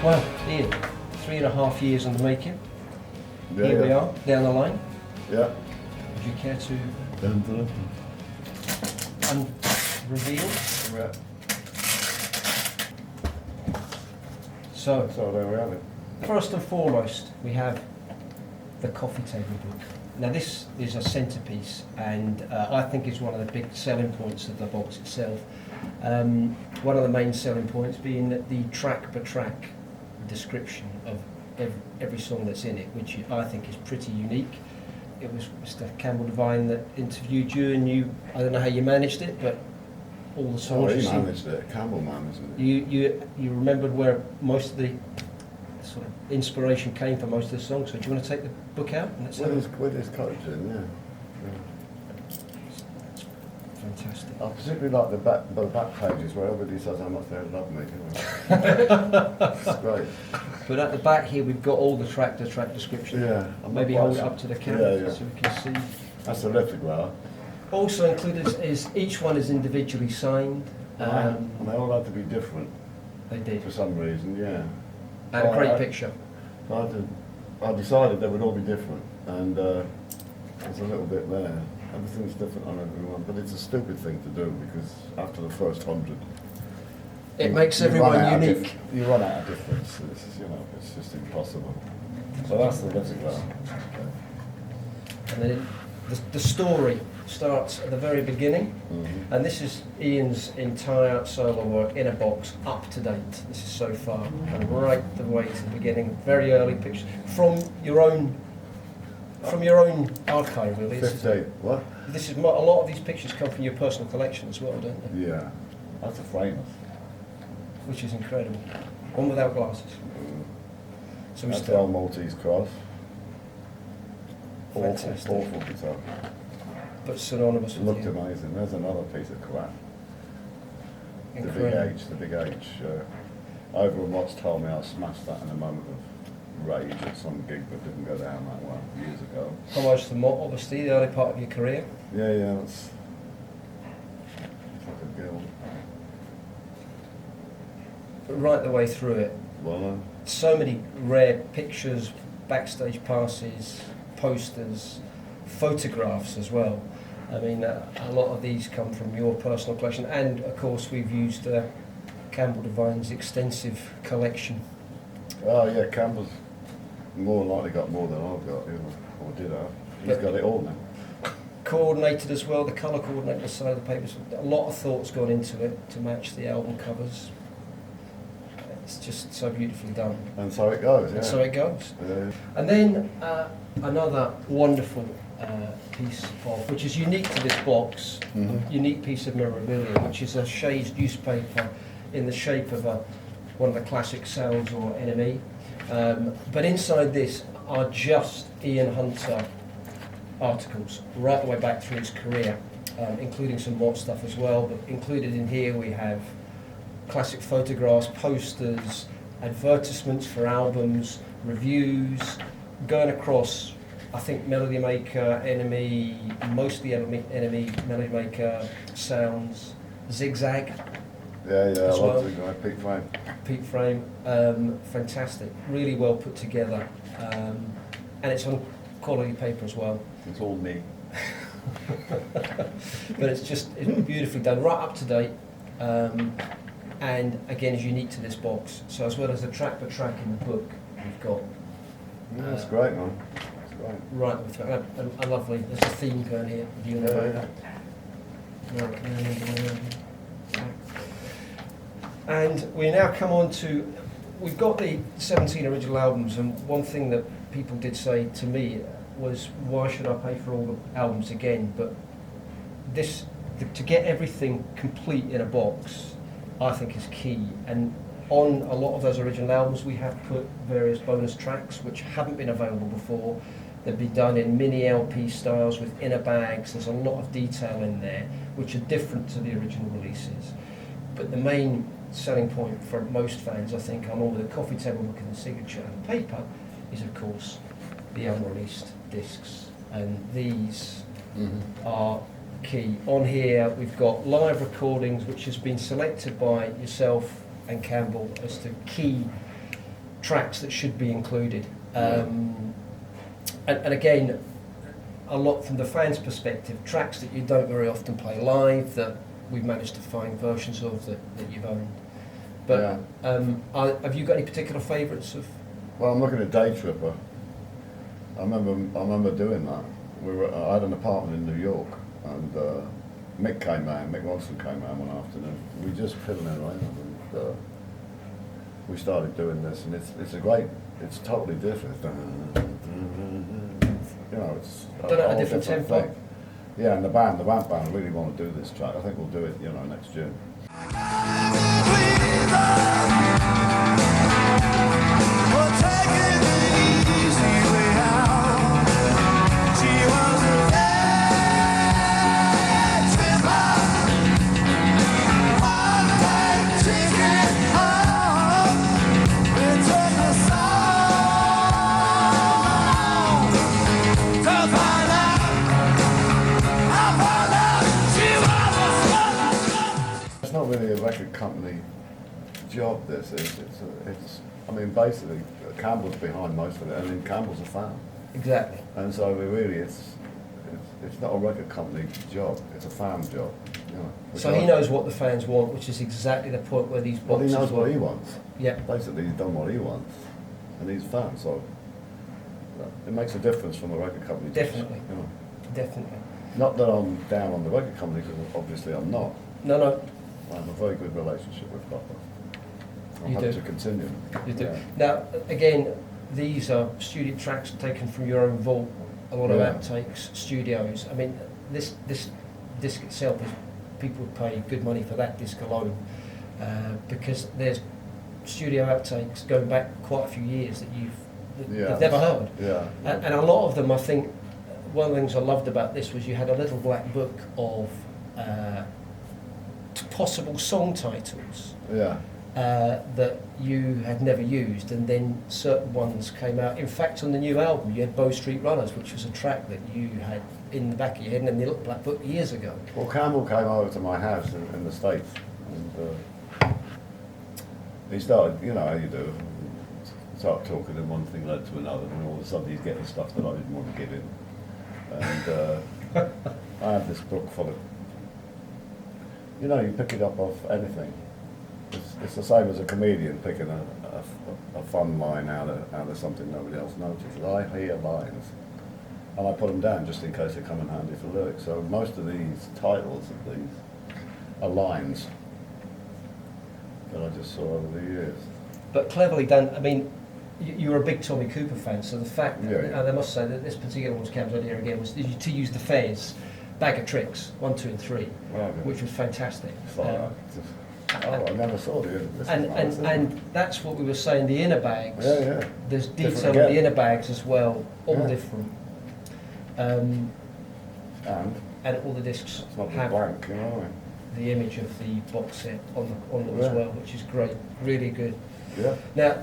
Well, Ian, 3.5 years in the making. Yeah, Here we are, down the line. Yeah. Would you care to Dun, dun, reveal? dun. Yeah. So, So there we have it. first and foremost, we have the coffee table book. Now this is a centerpiece, and I think is one of the big selling points of the box itself. One of the main selling points being that the track-per-track description of every song that's in it, which I think is pretty unique. It was Mr. Campbell Devine that interviewed you, and I don't know how you managed it, but all the songs He you sing, managed it. Campbell managed it. you remembered where most of the sort of inspiration came for most of the songs. So do you want to take the book out? And let's have a- With his cottage in, yeah. Fantastic. I particularly like the back pages where everybody says how much they love me. It's great. But at the back here, we've got all the track-to-track description. Yeah. Maybe hold it up to the camera Yeah. so we can see. That's a lithograph. Also included is each one is individually signed. And they all had to be different They did. for some reason, yeah. And a great I- picture. I decided they would all be different, and there's a little bit there. Everything's different on everyone, but it's a stupid thing to do because after the first 100, It makes you everyone run out of unique. you run out of difference. It's just impossible. So that's the lithograph. And then the story starts at the very beginning. Mm-hmm. And this is Ian's entire solo work in a box, up to date. This is so far, and right the way to the beginning. Very early pictures from your own archive, really. This is- 15. What? This is a lot of these pictures come from your personal collection as well, don't they? Yeah. That's a famous. Which is incredible. One without glasses. So we That's the start. old Maltese cross. Fantastic. Awful guitar. But synonymous It with looked you. amazing. There's another piece of crap. Incredible. The big H. Over and Watts told me I smashed that in a moment of rage at some gig that didn't go down that well years ago. Homage to Mott, obviously, the early part of your career. Yeah, it's like a guild. But right the way through it, Well, so many rare pictures, backstage passes, posters, photographs as well. I mean, a lot of these come from your personal collection, and of course we've used Campbell Devine's extensive collection. oh yeah, Campbell's more than likely got more than I've got, or did have. He's But- got it all now. Coordinated as well, the colour coordinated the side of the papers. A lot of thought's gone into it to match the album covers. It's just so beautifully done. And so it goes, yeah. And so it goes. Yeah. And then another wonderful piece of, which is unique to this box, Mhm. unique piece of memorabilia, which is a Sheas newspaper in the shape of one of the classic Sounds or NME. But inside this are just Ian Hunter articles, right the way back through his career, including some Mott stuff as well. But included in here we have classic photographs, posters, advertisements for albums, reviews, going across, I think, Melody Maker, NME, mostly NME, Melody Maker, Sounds, Zigzag, Yeah, As I well. love the guy, Pete Frame. Pete Frame, fantastic, really well put together, and it's on quality paper as well. It's all me. But it's beautifully done, right up to date, and again is unique to this box. So as well as the track per track in the book, we've got Yeah, that's great, man. That's great. right up through, and a lovely, there's a theme going here, with you and the And we now come on to, we've got the 17 original albums, and one thing that people did say to me was, why should I pay for all the albums again? But to get everything complete in a box, I think is key. And on a lot of those original albums, we have put various bonus tracks which haven't been available before. They've been done in mini LP styles with inner bags. There's a lot of detail in there, which are different to the original releases. But the main selling point for most fans, I think, on all the coffee table book and the signature and the paper, is of course the unreleased discs. And these are key. On here we've got live recordings, which has been selected by yourself and Campbell as the key tracks that should be included. And again, a lot from the fans' perspective, tracks that you don't very often play live that we've managed to find versions of that you've owned. But have you got any particular favourites of? Well, I'm looking at Day Tripper. I remember doing that. I had an apartment in New York, and Mick Watson came round one afternoon. We just fiddling around, and we started doing this, and it's totally different. You know, it's a different tempo. thing. Yeah, and the band really want to do this track. I think we'll do it, next year. It's not really a record company job, this. I mean, basically, Campbell's behind most of it, and then Campbell's a fan. Exactly. And so it's not a record company job, it's a fan job. So he knows what the fans want, which is exactly the point where these boxes he knows what he wants. Yeah. Basically, he's done what he wants, and he's a fan, so it makes a difference from a record company. Definitely. Definitely. Not that I'm down on the record company, because obviously I'm not. No. I have a very good relationship with Papa. I'm You happy do. to continue. You do. Yeah. Now, again, these are studio tracks taken from your own vault, a lot of outtakes, studios. I mean, this disc itself, people would pay good money for that disc alone, because there's studio outtakes going back quite a few years that you've never heard. Yeah. And a lot of them, I think, one of the things I loved about this was you had a little black book of possible song titles. Yeah. That you had never used, and then certain ones came out. In fact, on the new album, you had Bow Street Runners, which was a track that you had in the back of your head and in the little black book years ago. Well, Campbell came over to my house in the States, and he started, you know how you do, start talking, and one thing led to another, and all of a sudden he's getting stuff that I didn't want to give him. And I have this book full of, you pick it up off anything. It's the same as a comedian picking a fun line out of something nobody else noticed. I hear lines, and I put them down just in case they come in handy for lyrics. So most of these titles of these are lines that I just saw over the years. But cleverly done. I mean, you were a big Tommy Cooper fan, so the fact that, Yeah. and I must say that this particular one's Cam's idea again was to use the Fez bag of tricks 1, 2, and 3, which was fantastic. I never saw the And that's what we were saying. The inner bags. Yeah. There's detail Different in again. the inner bags as well, all Yeah. different. And And all the discs it's not have blank, you know. the image of the box set on them as Yeah. well, which is great, really good. Yeah. Now,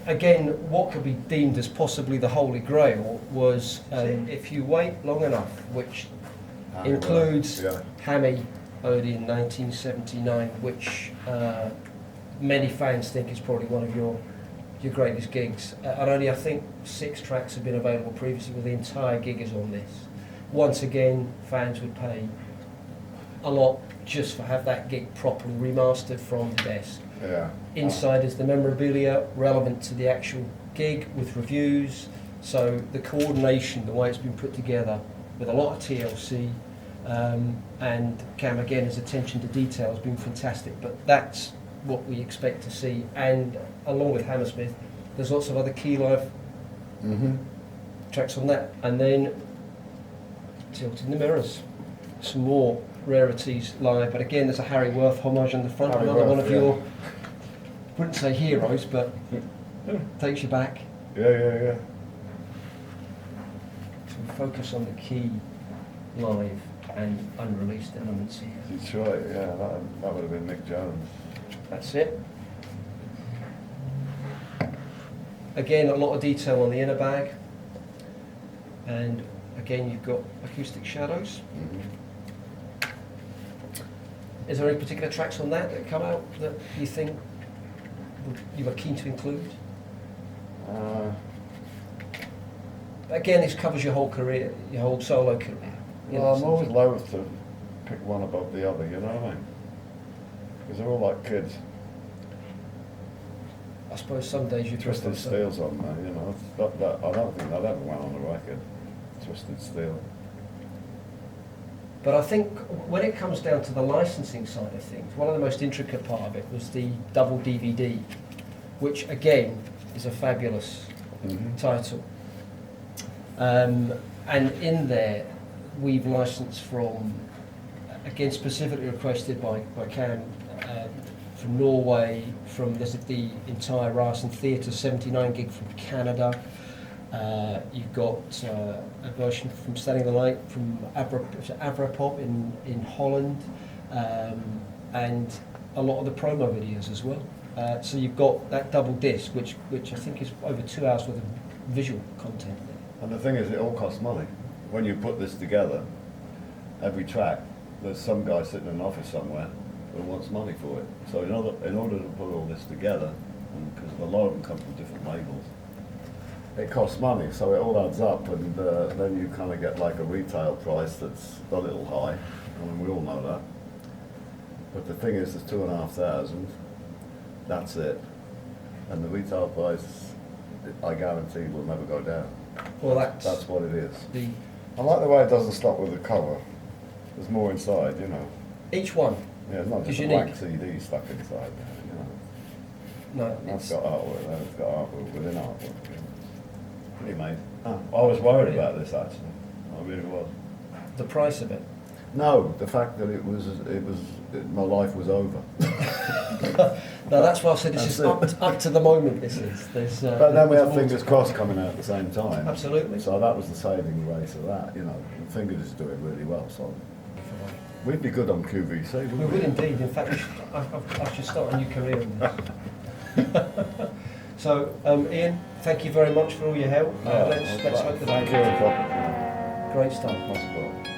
again, what could be deemed as possibly the Holy Grail was if you wait long enough, which includes Hammy Odeon 1979, which many fans think is probably one of your greatest gigs. And only, I think, 6 tracks have been available previously, where the entire gig is on this. Once again, fans would pay a lot just for have that gig properly remastered from the desk. Yeah. Inside is the memorabilia relevant to the actual gig with reviews. So the coordination, the way it's been put together with a lot of TLC, and Cam again, his attention to detail has been fantastic. But that's what we expect to see. And along with Hammersmith, there's lots of other key live tracks on that. And then Tilting the Mirrors, some more rarities live. But again, there's a Harry Worth homage on the front, Harry another Worth, one of your, wouldn't say heroes, but takes you back. Yeah. So we focus on the key live and unreleased elements here. Detroit, yeah, that would have been Mick Jones. That's it. Again, a lot of detail on the inner bag. And again, you've got Acoustic Shadows. Is there any particular tracks on that come out that you think you were keen to include? Again, this covers your whole career, your whole solo career. you Well, know, I'm so- always loath to pick one above the other, you know what I mean? Because they're all like kids. I suppose some days you Twisted twist Steel's on there, you know. I don't think that ever went on the record. Twisted Steel. But I think when it comes down to the licensing side of things, one of the most intricate part of it was the double DVD, which again is a fabulous title. And in there, we've licensed from, again specifically requested by Cam, from Norway, there's the entire Ryerson Theatre, 79 gig from Canada. You've got a version from Standing the Light from Avrapop in Holland, and a lot of the promo videos as well. So you've got that double disc, which I think is over 2 hours worth of visual content. And the thing is, it all costs money. When you put this together, every track, there's some guy sitting in an office somewhere who wants money for it. So in order to put all this together, and because a lot of them come from different labels, it costs money, so it all adds up, and then you kind of get like a retail price that's a little high. I mean, we all know that. But the thing is, there's 2,500. That's it, and the retail price, I guarantee, will never go down. Well, That's what it is. the I like the way it doesn't stop with the cover. There's more inside, you know. each one. Yeah, it's not Is just a unique. blank CD stuck inside there, you know. No, That's it's, got artwork there, it's got artwork within artwork. Pretty amazing. I was worried about this actually. I really was. the price of it. No, the fact that my life was over. No, that's why I said this is That's up to the moment. This is. There's, But then we there's have more Fingers to- Crossed coming out at the same time. Absolutely. So that was the saving grace of that, you know. Fingers is doing really well, so we'd be good on QVC, We wouldn't would we? indeed. In fact, I should start a new career in this. So, Ian, thank you very much for all your help. Let's hope that Thank you. great stuff. Possible.